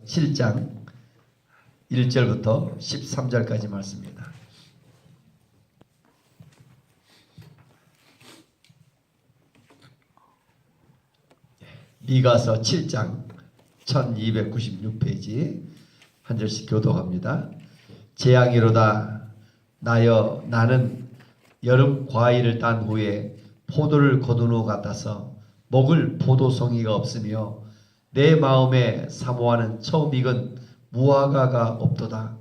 7장 1절부터 13절까지 말씀입니다. 미가서 7장 1296페이지 한 절씩 교독합니다. 재앙이로다 나여 나는 여름 과일을 딴 후에 포도를 거둔 후 같아서 먹을 포도송이가 없으며 내 마음에 사모하는 처음 익은 무화과가 없도다.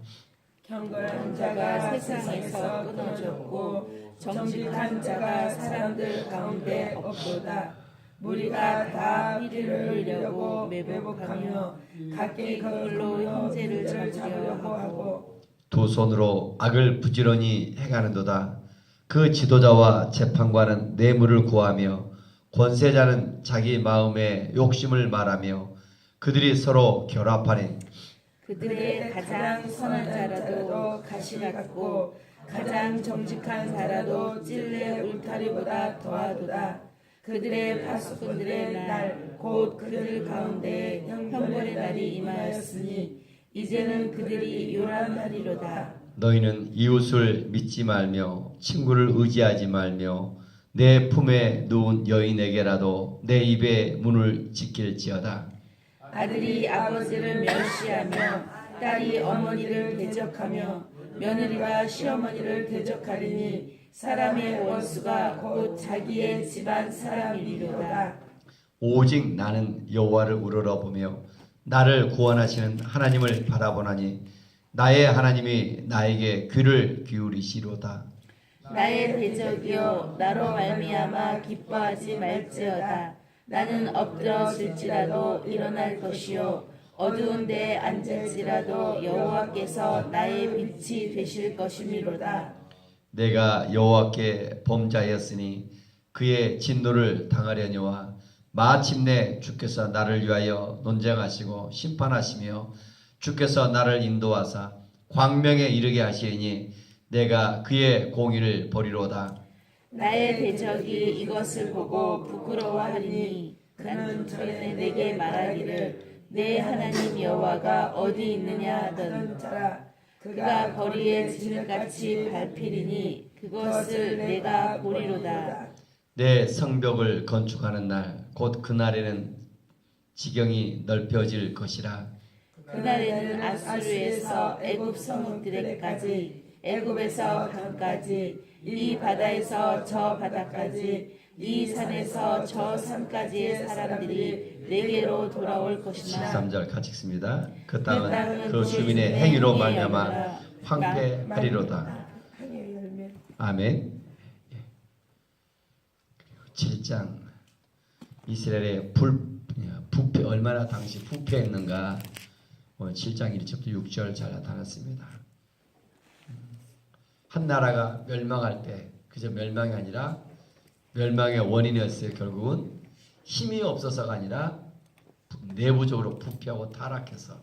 경건한 자가 세상에서 끊어졌고 정직한 자가 사람들 가운데 없도다. 무리가 다 피를 흘리려고 매복하며 각기 그걸로 형제를 잡으려고 하고 두 손으로 악을 부지런히 행하는도다. 그 지도자와 재판관은 뇌물을 구하며 권세자는 자기 마음의 욕심을 말하며 그들이 서로 결합하니 그들의 가장 선한 자라도 가시 같고 가장 정직한 자라도 찔레 울타리보다 더하도다. 그들의 파수꾼들의 날 곧 그들 가운데 형벌의 날이 임하였으니 이제는 그들이 요란하리로다. 너희는 이웃을 믿지 말며 친구를 의지하지 말며 내 품에 누운 여인에게라도 내 입의 문을 지킬지어다. 아들이 아버지를 멸시하며 딸이 어머니를 대적하며 며느리가 시어머니를 대적하리니 사람의 원수가 곧 자기의 집안 사람이리로다. 오직 나는 여호와를 우러러보며 나를 구원하시는 하나님을 바라보나니 나의 하나님이 나에게 귀를 기울이시로다. 나의 대적이여 나로 말미암아 기뻐하지 말지어다. 나는 엎드러질지라도 일어날 것이요 어두운 데에 앉을지라도 여호와께서 나의 빛이 되실 것이미로다. 내가 여호와께 범죄하였으니 그의 진노를 당하려니와 마침내 주께서 나를 위하여 논쟁하시고 심판하시며 주께서 나를 인도하사 광명에 이르게 하시니 내가 그의 공의를 보리로다. 나의 대적이 이것을 보고 부끄러워하리니 그는 전에 내게 말하기를 내 하나님 여호와가 어디 있느냐 하던 자라. 그가 거리에 진흙같이 밟히리니 그것을 내가 보리로다. 내 성벽을 건축하는 날 곧 그날에는 지경이 넓혀질 것이라. 그날에는 아수르에서 애굽 성읍들에까지 애굽에서 강까지 이 바다에서 저 바다까지 이 산에서 저 산까지의 사람들이 내게로 돌아올 것이나 13절 같이 읽습니다. 그 땅은 그 주민의 행위로 말미암아 황폐하리로다. 아멘. 7장 이스라엘의 부패 얼마나 당시 부패했는가 7장 1절부터 6절 잘 나타났습니다. 한 나라가 멸망할 때 그저 멸망이 아니라 멸망의 원인이었어요. 결국은 힘이 없어서가 아니라 내부적으로 부패하고 타락해서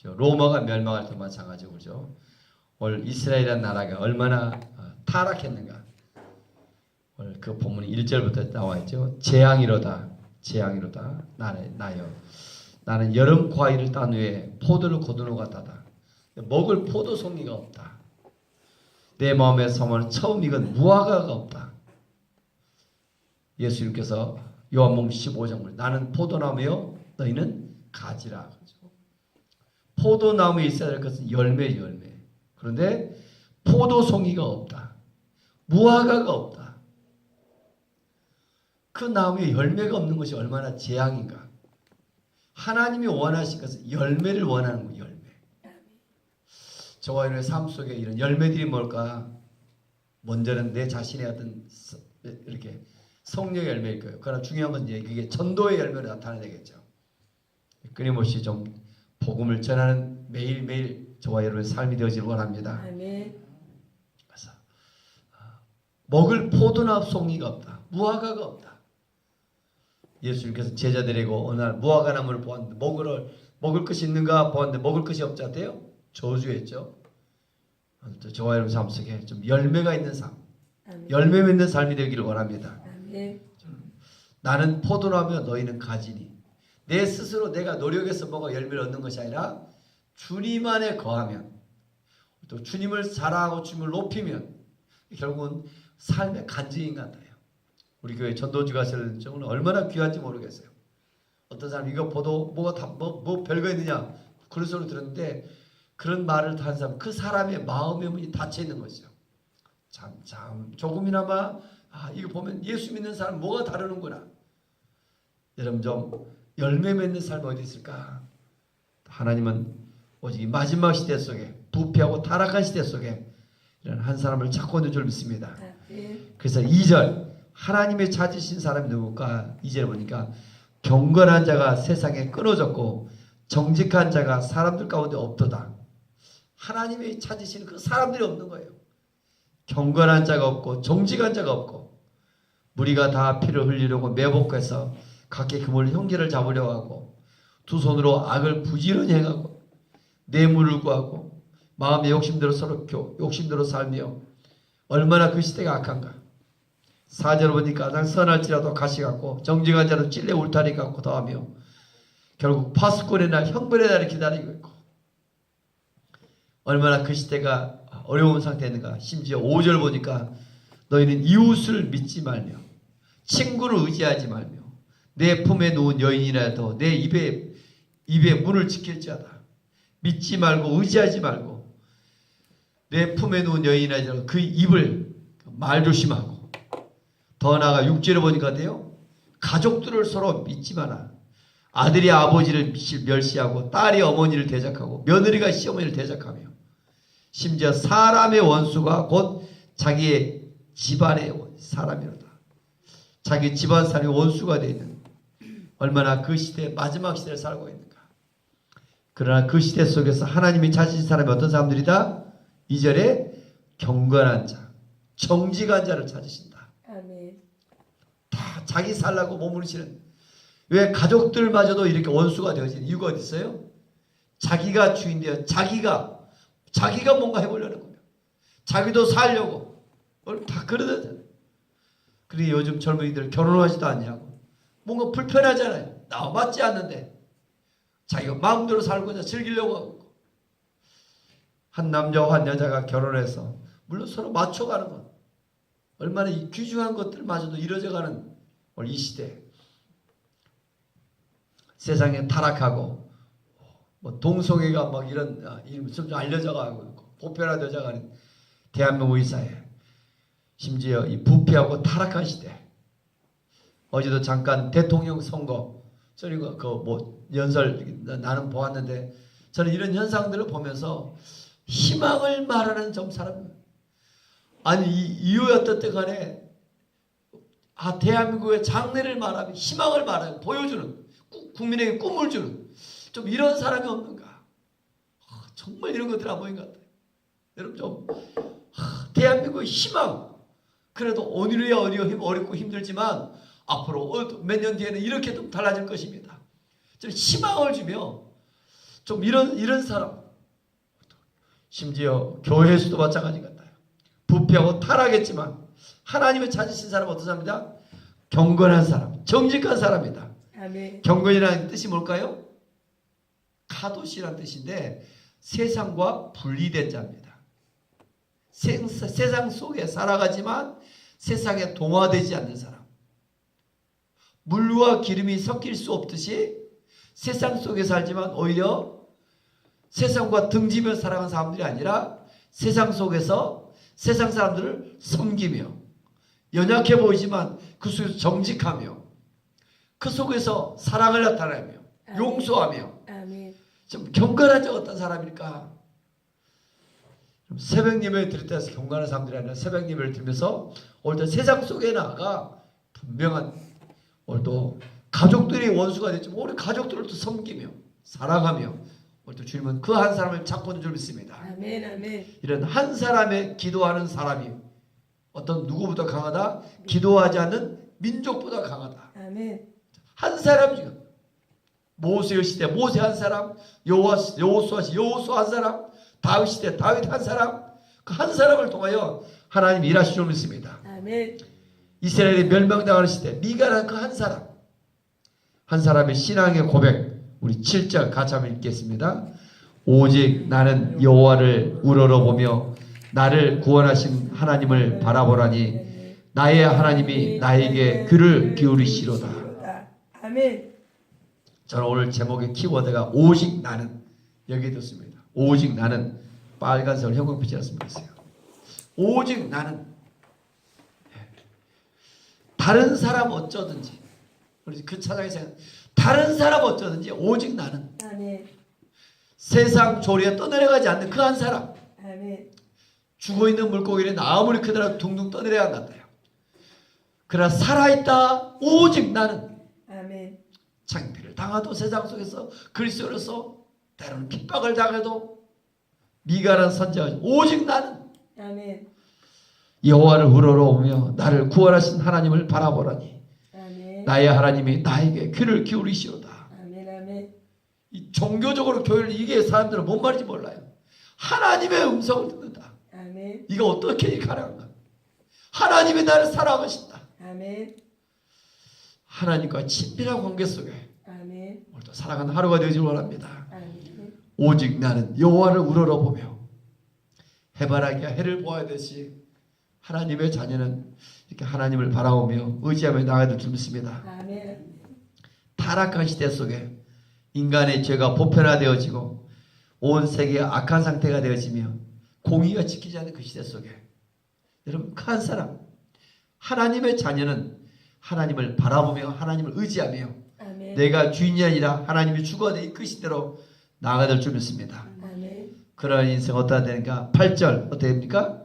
로마가 멸망할 때 마찬가지고 그죠. 오늘 이스라엘이라는 나라가 얼마나 타락했는가. 오늘 그 본문이 1절부터 나와 있죠. 재앙이로다. 재앙이로다. 나는 여름 과일을 딴 후에 포도를 거둔 후 같다다. 먹을 포도송이가 없다. 내 마음에 사모하는 처음 익은 무화과가 없다. 예수님께서 요한복음 15장 나는 포도나무요 너희는 가지라. 포도나무에 있어야 될 것은 열매. 그런데 포도송이가 없다. 무화과가 없다. 그 나무에 열매가 없는 것이 얼마나 재앙인가. 하나님이 원하신 것은 열매를 원하는 거예요. 열매. 저와 여러분의 삶 속에 이런 열매들이 뭘까? 먼저는 내 자신의 어떤 이렇게 성령의 열매일 거예요. 그러나 중요한 건 이제 그게 전도의 열매로 나타나야겠죠. 끊임없이 좀 복음을 전하는 매일매일 저와 여러분의 삶이 되어지길 원합니다. 아멘. 그래서 먹을 포도나무 송이가 없다. 무화과가 없다. 예수님께서 제자들이고 어느 날 무화과 나무를 보았는데 먹을 것이 있는가 보았는데 먹을 것이 없지 않대요? 저주했죠. 저와 여러분 삶 속에 좀 열매가 있는 삶, 열매 맺는 삶이 되기를 원합니다. 아멘. 나는 포도나무며 너희는 가지니 내 스스로 내가 노력해서 뭐가 열매를 얻는 것이 아니라 주님 안에 거하면, 또 주님을 사랑하고 주님을 높이면 결국은 삶의 간증인 같아요. 우리 교회 전도지 가시는 경우는 얼마나 귀한지 모르겠어요. 어떤 사람 이거 보도 뭐 별거 있느냐 그런 소리 들었는데, 그런 말을 한 사람, 그 사람의 마음의 문이 닫혀 있는 거죠. 참 조금이나마 이거 보면 예수 믿는 사람 뭐가 다르는구나. 여러분 좀 열매 맺는 삶 어디 있을까? 하나님은 오직 이 마지막 시대 속에, 부패하고 타락한 시대 속에 이런 한 사람을 찾고 있는 줄 믿습니다. 그래서 2절 하나님의 찾으신 사람이 누굴까? 2절 보니까 경건한 자가 세상에 끊어졌고 정직한 자가 사람들 가운데 없도다. 하나님의 찾으시는 그 사람들이 없는 거예요. 경건한 자가 없고 정직한 자가 없고, 무리가 다 피를 흘리려고 매복해서 각기 그물 형제를 잡으려고 하고, 두 손으로 악을 부지런히 행하고 뇌물을 구하고 마음의 욕심대로 서로 욕심대로 살며, 얼마나 그 시대가 악한가. 4절 보니까 가장 선할지라도 가시 같고 정직한 자는 찔레 울타리 같고 더하며 결국 파수꾼의 날 형벌의 날을 기다리고 있고, 얼마나 그 시대가 어려운 상태인가. 심지어 5절 보니까 너희는 이웃을 믿지 말며 친구를 의지하지 말며 내 품에 누운 여인이라도 내 입에 문을 지킬지어다. 믿지 말고 의지하지 말고 내 품에 누운 여인이라도 그 입을 말 조심하고, 더 나아가 6절에 보니까 돼요. 가족들을 서로 믿지 마라. 아들이 아버지를 멸시하고 딸이 어머니를 대적하고 며느리가 시어머니를 대적하며, 심지어 사람의 원수가 곧 자기의 집안의 사람이로다. 자기 집안 사람이 원수가 되어 있는, 얼마나 그 시대 마지막 시대를 살고 있는가. 그러나 그 시대 속에서 하나님이 찾으신 사람이 어떤 사람들이다? 2절에 경건한 자, 정직한 자를 찾으신다. 아멘. 다 자기 살라고 몸부림치는, 왜 가족들마저도 이렇게 원수가 되어지는 이유가 어디 있어요? 자기가 주인되어 자기가 뭔가 해보려는 거예요. 자기도 살려고 다 그러잖아요. 그리고 요즘 젊은이들 결혼하지도 않냐고, 뭔가 불편하잖아요. 나와 맞지 않는데 자기가 마음대로 살고 그냥 즐기려고 하고. 한 남자와 한 여자가 결혼해서 물론 서로 맞춰가는 것, 얼마나 이 귀중한 것들마저도 이루어져가는 오늘 이 시대, 세상에 타락하고 뭐 동성애가 막 이런 좀 알려져가고 있고 보편화되어가는 대한민국 사회, 심지어 이 부패하고 타락한 시대. 어제도 잠깐 대통령 선거 저리고 뭐 연설 나는 보았는데, 저는 이런 현상들을 보면서 희망을 말하는 좀 사람, 아니 이유였던 때 간에 대한민국의 장래를 말하면 희망을 말하는, 보여주는, 국민에게 꿈을 주는 좀 이런 사람이 없는가. 정말 이런 것들 안 보인 것 같아요. 여러분 좀 대한민국의 희망, 그래도 오늘이야 어렵고 힘들지만 앞으로 몇 년 뒤에는 이렇게 좀 달라질 것입니다. 좀 희망을 주며 좀 이런 사람, 심지어 교회에서도 마찬가지 같아요. 부패하고 타락했지만 하나님을 찾으신 사람은 어떤 사람이다? 경건한 사람, 정직한 사람이다. 아멘. 경건이라는 뜻이 뭘까요? 카도시라는 뜻인데 세상과 분리된 자입니다. 세상 속에 살아가지만 세상에 동화되지 않는 사람. 물과 기름이 섞일 수 없듯이 세상 속에 살지만 오히려 세상과 등지며 살아가는 사람들이 아니라 세상 속에서 세상 사람들을 섬기며, 연약해 보이지만 그 속에서 정직하며 그 속에서 사랑을 나타내며 용서하며. 아멘. 좀 경건한 자 어떤 사람일까? 좀 새벽 예배를 드릴 때서 경건한 사람들이 아니라 새벽 예배를 드리면서 오늘도 세상 속에 나아가 분명한, 오늘도 가족들이 원수가 됐지만 우리 가족들을 또 섬기며 사랑하며, 오늘도 주님은 그 한 사람을 찾고 있는 줄 믿습니다. 아멘. 아멘. 이런 한 사람의 기도하는 사람이 어떤 누구보다 강하다? 기도하지 않는 민족보다 강하다. 아멘. 한 사람이죠. 모세 시대 모세 한 사람, 여호수아 한 사람, 다윗 시대 다윗 한 사람, 그 한 사람을 통하여 하나님이 일하실 줄 믿습니다. 아멘. 이스라엘이 멸망당하는 시대 미가라는 그 한 사람, 한 사람의 신앙의 고백, 우리 7절 같이 한번 읽겠습니다. 오직 나는 여호와를 우러러보며 나를 구원하신 하나님을 바라보라니 나의 하나님이 나에게 귀를 기울이시로다. 아멘. 저는 오늘 제목의 키워드가 오직 나는 여기에 뒀습니다. 오직 나는 빨간색을 형광빛이라 쓰겠어요. 오직 나는 다른 사람 어쩌든지 우리 그 차장에서 다른 사람 어쩌든지 오직 나는 아멘. 세상 조리에 떠내려가지 않는 그 한 사람 아멘. 죽어있는 물고기는 아무리 크더라도 둥둥 떠내려야 한단다요. 그러나 살아있다 오직 나는 아멘. 창피를 당하도 세상 속에서 그리스도로서 때로는 핍박을 당해도 미가란 선지자 오직 나는 아멘. 여호와를 우러러보며 나를 구원하신 하나님을 바라보라니 아멘. 나의 하나님이 나에게 귀를 기울이시오다. 아멘. 아멘. 이 종교적으로 교회를 이게 사람들은 뭔 말인지 몰라요. 하나님의 음성을 듣는다. 아멘. 이거 어떻게 가능한가? 하나님이 나를 사랑하신다. 아멘. 하나님과 친밀한 관계 속에 아멘. 오늘도 사랑하는 하루가 되길 원합니다. 아멘. 오직 나는 여호와를 우러러보며 해바라기가 해를 보아야되시 하나님의 자녀는 이렇게 하나님을 바라보며 의지하며 나아갈 줄 믿습니다. 아멘. 타락한 시대 속에 인간의 죄가 보편화되어지고 온 세계가 악한 상태가 되어지며 공의가 지키지 않는 그 시대 속에 여러분 그 한 사람 하나님의 자녀는 하나님을 바라보며 하나님을 의지하며 아멘. 내가 주인이 아니라 하나님이 주관에 이끄신 대로 나아갈 줄 믿습니다. 아멘. 그런 인생 어떠해야 되는가? 8절 어떻게 됩니까?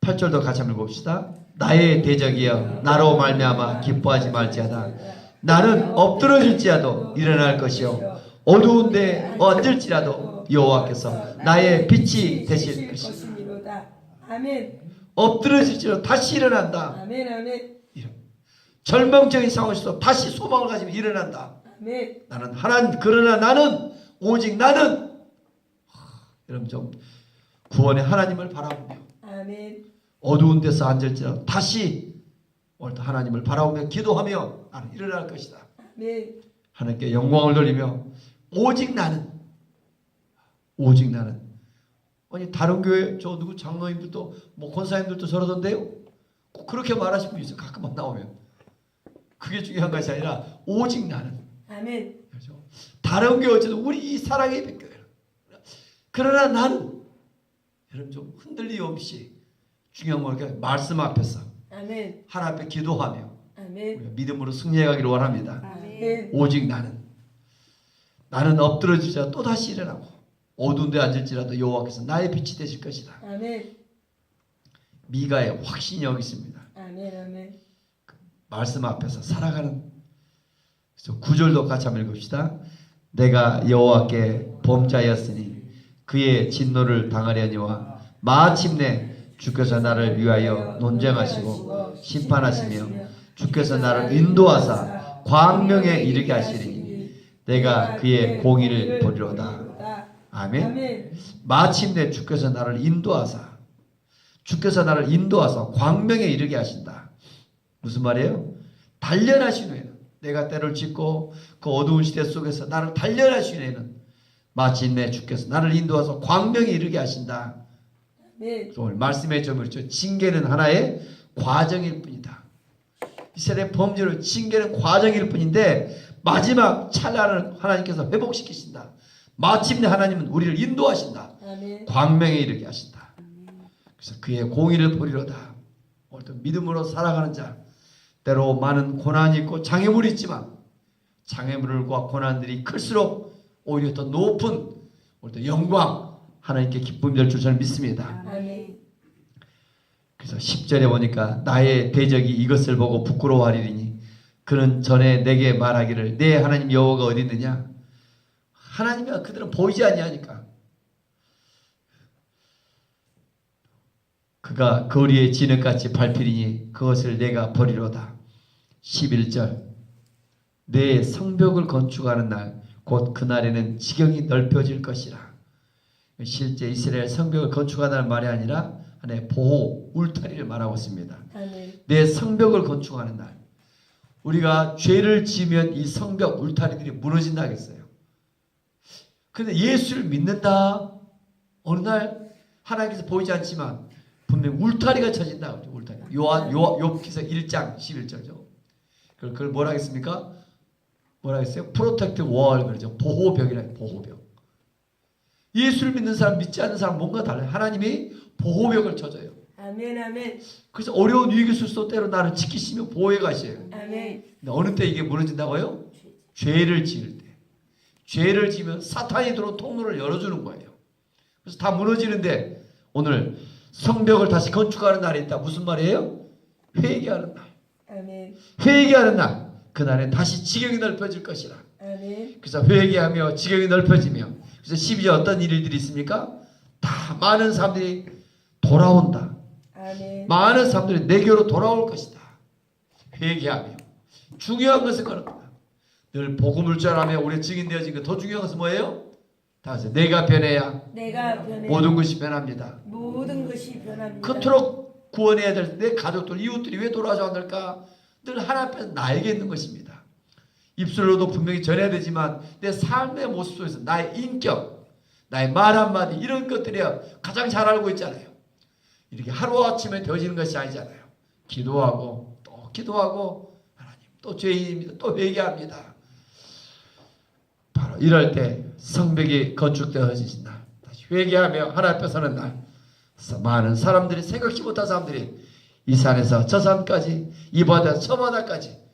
8절도 같이 한번 봅시다. 나의 대적이여 나로 말미암아 기뻐하지 말지어다. 나는 엎드러질지라도 일어날 것이요 어두운데 앉을지라도 여호와께서 나의 빛이 되실 것이다. 아멘. 엎드러질지라도 다시 일어난다. 아멘. 아멘. 절망적인 상황에서 다시 소망을 가지고 일어난다. 아멘. 나는 하나님 그러나 나는 오직 나는 여러분 좀 구원의 하나님을 바라보며 아멘. 어두운 데서 앉을지라도 다시 오늘도 하나님을 바라보며 기도하며 나는 일어날 것이다. 아멘. 하나님께 영광을 돌리며 오직 나는 아니 다른 교회 저 누구 장로님들도 뭐 권사님들도 저러던데요. 꼭 그렇게 말하시는 분이 있어요. 가끔만 나오면 그게 중요한 것이 아니라 오직 나는 아멘. 그렇죠? 다른 교회 어쨌든 우리 이 사랑의 백교회 그러나 나는 여러분 좀 흔들림 없이 중요한 건 이렇게 말씀 앞에서 아멘. 하나님 앞에 기도하며 아멘. 우리가 믿음으로 승리해 가기를 원합니다. 아멘. 오직 나는 엎드러지자 또다시 일어나고 어두운 데 앉을지라도 여호와께서 나의 빛이 되실 것이다. 아멘. 미가의 확신이 여기 있습니다. 아멘. 아멘. 말씀 앞에서 살아가는 그래서 9절도 같이 한번 읽읍시다. 내가 여호와께 범죄하였으니 그의 진노를 당하려니와 마침내 주께서 나를 위하여 논쟁하시고 심판하시며 주께서 나를 인도하사 광명에 이르게 하시리니 내가 그의 공의를 보리로다. 아멘. 마침내 주께서 나를 인도하사 광명에 이르게 하신다. 무슨 말이에요? 단련하신 후에는 내가 때를 짓고 그 어두운 시대 속에서 나를 단련하신 후에는 마침내 주께서 나를 인도하사 광명에 이르게 하신다. 오늘 말씀의 점이죠. 징계는 하나의 과정일 뿐이다. 이 세대 범죄로 징계는 과정일 뿐인데 마지막 찰나를 하나님께서 회복시키신다. 마침내 하나님은 우리를 인도하신다. 광명에 이르게 하신다. 그래서 그의 공의를 보리로다. 오늘도 믿음으로 살아가는 자 때로 많은 고난이 있고 장애물이 있지만 장애물과 고난들이 클수록 오히려 더 높은 오늘도 영광 하나님께 기쁨이 될 줄 저는 믿습니다. 아멘. 그래서 10절에 보니까 나의 대적이 이것을 보고 부끄러워하리니 그는 전에 내게 말하기를 내 하나님 여호와가 어디 있느냐. 하나님이 그들은 보이지 아니하니까 그가 거리에 진흙같이 밟히리니 그것을 내가 버리로다. 11절 내 성벽을 건축하는 날 곧 그날에는 지경이 넓혀질 것이라. 실제 이스라엘 성벽을 건축하다는 말이 아니라 하나의 보호 울타리를 말하고 있습니다. 아멘. 내 성벽을 건축하는 날 우리가 죄를 지으면 이 성벽 울타리들이 무너진다 하겠어요. 그런데 예수를 믿는다. 어느 날 하나님께서 보이지 않지만 분명 울타리가 쳐진다. 울타리. 욥기서 1장 11절죠. 그걸 뭐라 하겠습니까? 뭐라 했어요? 프로텍트 월 그러죠. 보호벽이라 보호벽. 예수를 믿는 사람 믿지 않는 사람 뭔가 달라요. 하나님이 보호벽을 쳐줘요. 아멘. 아멘. 그래서 어려운 위기 있을수록 때로 나를 지키시며 보호해 가셔요. 아멘. 근데 어느 때 이게 무너진다고요? 죄를 지을 때. 죄를 지으면 사탄이 들어온 통로를 열어주는 거예요. 그래서 다 무너지는데 오늘 성벽을 다시 건축하는 날이 있다. 무슨 말이에요? 회개하는 날. 아멘. 회개하는 날. 그날에 다시 지경이 넓혀질 것이라. 아멘. 그래서 회개하며 지경이 넓혀지며 그래서 12절 어떤 일들이 있습니까? 다 많은 사람들이 돌아온다. 아멘. 많은 사람들이 내게로 돌아올 것이다. 회개하며 중요한 것은 그렇다. 늘 복음을 전하며 우리 증인되어진 것 더 중요한 것은 뭐예요? 다 같이 내가 변해야 내가 변해 모든 것이 변합니다. 모든 것이 변합니다. 그토록 구원해야 될 내 가족들 이웃들이 왜 돌아오지 않을까? 늘 하나님 앞에서 나에게 있는 것입니다. 입술로도 분명히 전해야 되지만 내 삶의 모습 속에서 나의 인격, 나의 말 한마디 이런 것들이 가장 잘 알고 있잖아요. 이렇게 하루아침에 되어지는 것이 아니잖아요. 기도하고 또 기도하고 하나님 또 죄인입니다. 또 회개합니다. 바로 이럴 때 성벽이 건축되어지신 날 다시 회개하며 하나님 앞에 서는 날 많은 사람들이 생각지 못한 사람들이 이 산에서 저 산까지 이 바다에서 저 바다까지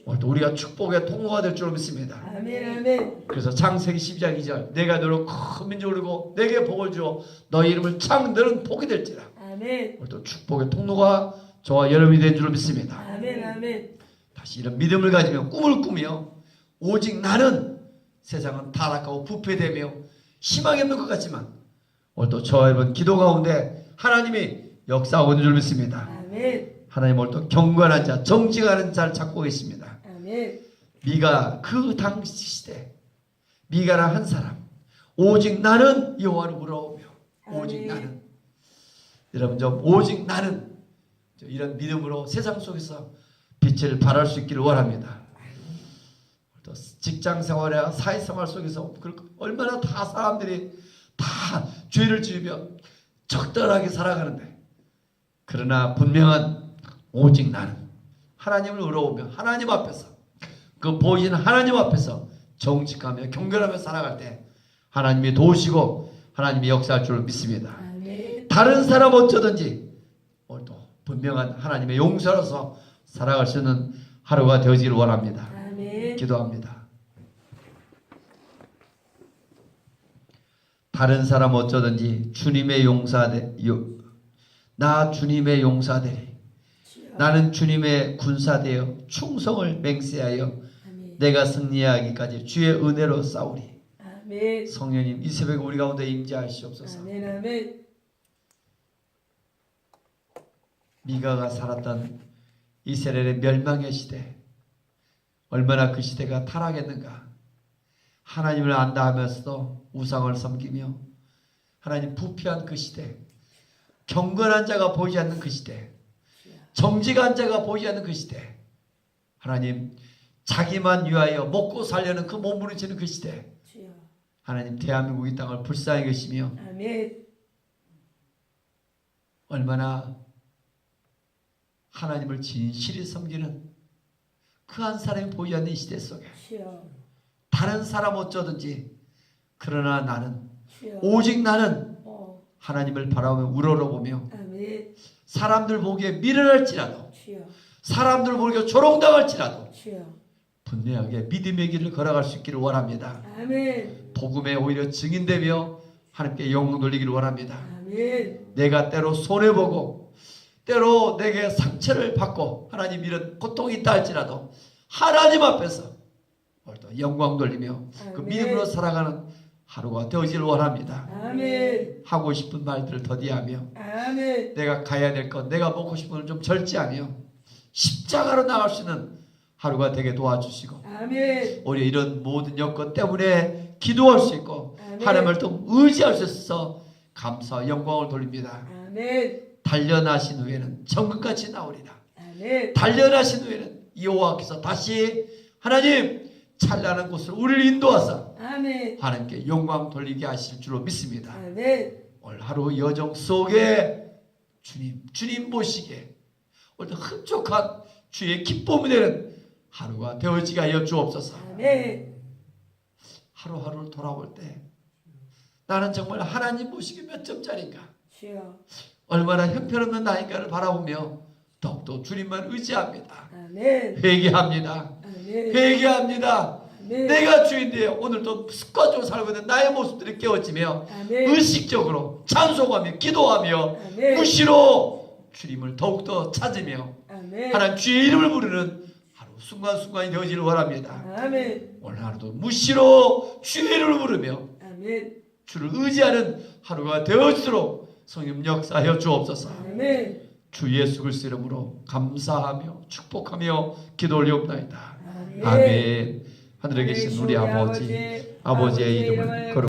우리가 축복의 통로가 될 줄 믿습니다. 아멘. 아멘. 그래서 창세기 12장 2절 내가 너로 큰 민족을 이루고 내게 복을 주어 너희 이름을 창 너는 복이 될지라. 아멘. 오늘 또 축복의 통로가 저와 여러분이 된 줄 믿습니다. 아멘. 아멘. 다시 이런 믿음을 가지며 꿈을 꾸며 오직 나는 세상은 타락하고 부패되며 희망이 없는 것 같지만 오늘 또 저와 여러분 기도 가운데 하나님이 역사하고 있는 줄 믿습니다. 아멘. 하나님 오늘 또 경건한 자 정직하는 자를 찾고 계십니다. 아멘. 미가 그 당시 시대 미가라 한 사람 오직 나는 여호와를 물어오며 오직 아멘. 나는 여러분 좀 오직 나는 이런 믿음으로 세상 속에서 빛을 발할 수 있기를 원합니다. 또 직장 생활이나 사회생활 속에서 얼마나 다 사람들이 다 죄를 지으며 적절하게 살아가는데 그러나 분명한 오직 나는 하나님을 의로우며 하나님 앞에서 그 보이는 하나님 앞에서 정직하며 경건하며 살아갈 때 하나님이 도우시고 하나님이 역사할 줄 믿습니다. 아멘. 다른 사람 어쩌든지 오늘도 분명한 하나님의 용서로서 살아갈 수 있는 하루가 되어지길 원합니다. 아멘. 기도합니다. 다른 사람 어쩌든지 주님의 나 주님의 용사되리. 나는 주님의 군사되어 충성을 맹세하여 아멘. 내가 승리하기까지 주의 은혜로 싸우리. 아멘. 성령님 이 새벽에 우리 가운데 임재하시옵소서. 아멘. 아멘. 미가가 살았던 이스라엘의 멸망의 시대 얼마나 그 시대가 타락했는가. 하나님을 안다 하면서도 우상을 섬기며 하나님 부패한 그 시대 경건한 자가 보이지 않는 그 시대 정직한 자가 보이지 않는 그 시대 하나님 자기만 위하여 먹고 살려는 그 몸부림치는 그 시대 주여. 하나님 대한민국 이 땅을 불쌍히 계시며 아멘. 얼마나 하나님을 진실히 섬기는 그 한 사람이 보이지 않는 이 시대 속에 주여. 다른 사람 어쩌든지 그러나 나는 주여. 오직 나는 어. 하나님을 바라보며 우러러보며 아멘. 사람들 보기에 미련할지라도 주여. 사람들 보기에 조롱당할지라도 주여. 분명하게 믿음의 길을 걸어갈 수 있기를 원합니다. 아멘. 복음에 오히려 증인되며 하나님께 영광 돌리기를 원합니다. 아멘. 내가 때로 손해보고 때로 내게 상처를 받고 하나님 이런 고통이 있다 할지라도 하나님 앞에서 오늘도 영광 돌리며 그 아멘. 믿음으로 살아가는 하루가 되어지길 원합니다. 아멘. 하고 싶은 말들을 더디하며 아멘. 내가 가야 될 것 내가 먹고 싶은 걸 좀 절제하며 십자가로 나갈 수 있는 하루가 되게 도와주시고 아멘. 우리 이런 모든 여건 때문에 기도할 수 있고 아멘. 하나님을 또 의지할 수 있어서 감사와 영광을 돌립니다. 아멘. 단련하신 후에는 정금같이 나오리라. 아멘. 단련하신 후에는 여호와께서 다시 하나님 찬란한 곳으로 우리를 인도하사 아멘. 하나님께 영광 돌리게 하실 줄로 믿습니다. 아멘. 오늘 하루 여정 속에 주님 보시기에 오늘 흡족한 주의 기쁨이 되는 하루가 되어지게 하여 주옵소서. 아멘. 하루하루를 돌아볼 때 나는 정말 하나님 보시기에 몇 점짜리인가, 주여. 얼마나 형편없는 나인가를 바라보며 더욱더 주님만 의지합니다. 아멘. 회개합니다. 아멘. 회개합니다. 아멘. 내가 주인데 오늘도 습관적으로 살고 있는 나의 모습들이 깨어지며 아멘. 의식적으로 찬송하며 기도하며 아멘. 무시로 주님을 더욱더 찾으며 아멘. 하나님 주의 이름을 부르는 하루 순간순간이 되어지를 원합니다. 아멘. 오늘 하루도 무시로 주의 이름을 부르며 아멘. 주를 의지하는 하루가 되어지도록 성령 역사하여 주옵소서. 아멘. 주 예수 그리스도 이름으로 감사하며 축복하며 기도 올리옵나이다. 아멘. 아멘. 하늘에 계신 우리 아버지의 이름을 거룩